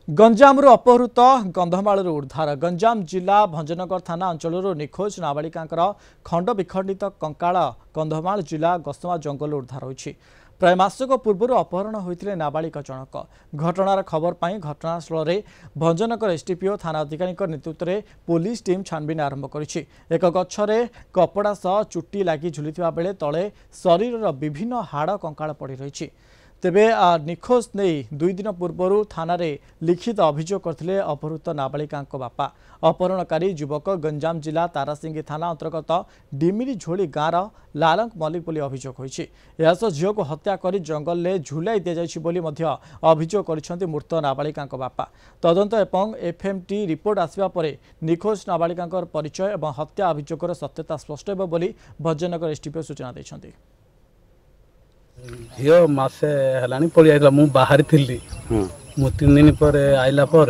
गंजामरू अपहृत कंधमालू उद्धार। गंजाम जिला भंजनगर थाना अंचल निखोज नाबालिकांकर खंड विखंडित कंकाल कंधमाल जिला गसमा जंगल उद्धार होइछि। प्राय मासक पूर्व अपहरण होते नाबालिका जनक। घटनार खबर पाई घटनास्थल में भंजनगर एसडीपीओ थाना अधिकारी नेतृत्व में पुलिस टीम छानबीन आरंभ करिछि। एक गछरे कपड़ा सह चुट्टी लगी झुलुवा बेले तले शरीर विभिन्न हाड़ कंकाल पड़ी रही। तेबे निखोज नहीं 2 दिन पूर्व थाना रे लिखित अभियोग करथिले अपहृत नाबालिका बापा। अपहरणकारी युवक गंजाम जिला तारासिंगी थाना अंतर्गत डिमिरी झोली गाँव लालंक मल्लिक बोली अभियोग होइछि। यास झील को हत्या कर जंगल में झुलाई दि जाइछि बोली मध्य अभियोग करिसेंति मृत नाबालिका बापा। तदंत एवं एफएमटी रिपोर्ट आसिबा परे निखोज नाबालिका परिचय और हत्या अभियोगर सत्यता स्पष्ट हेबो बोली भंजनगर एसडीपीओ सूचना दैछन्ति। झील मसे है पलि आइला मु बाहरी थी मु 3 दिन पर आइला पर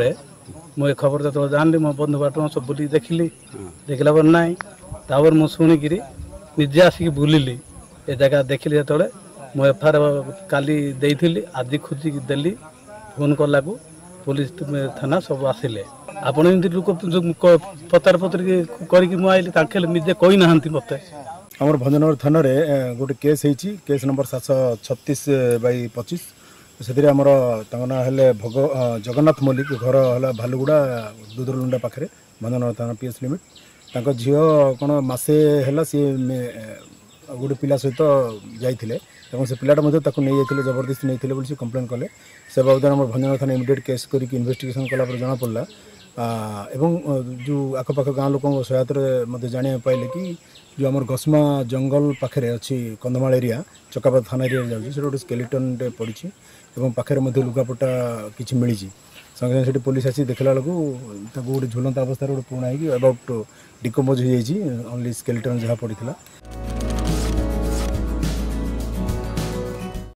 मु खबर जो जानली मो बंधु बाटू सब बुली देखिली देखला पर ना तापर मु शुणिक निजे आसिक बुलिली ए जगह देखिली जो मु एफआईआर काली देइथिली आज खोजिक देली फोन कला पुलिस थाना सब आसिले आपण एमती लोक पचार पतर करके मुझे निजे कही ना मत आमर भंजनगर थाना रे गोटे केस होती केस नंबर 736/25 से आमर ना हेले भग जगन्नाथ मल्लिक घर है भालुगुड़ा दुदरलुंडा पाखे भंजनगर थाना पीएस लिमिट तांको झील कौन मसे है सी गोटे पिला सहित जाइए से पिलाटा नहीं जाते जबरदस्ती नहीं बोली कंप्लेन कले से बाबद आम भंजनगर थाना इमिडिएट केस करके इन्वेस्टिगेशन कला जना पड़ा एवं जो आखपाख गाँव लोक सहायता जाना पाइले कि जो आम गसमा जंगल पाखे अच्छी कंधमाल एरिया चकापात थाना एरिया जाऊँगी गोटे स्केलेटन पड़ी पाखे लुगापटा किसी मिली संगे संगे पुलिस आसी देखला बेलू गोटे झुलंता अवस्था गोटे पुराणा अबाउट डिकम्पोज हो ओनली स्केलेटन जहाँ पड़ा।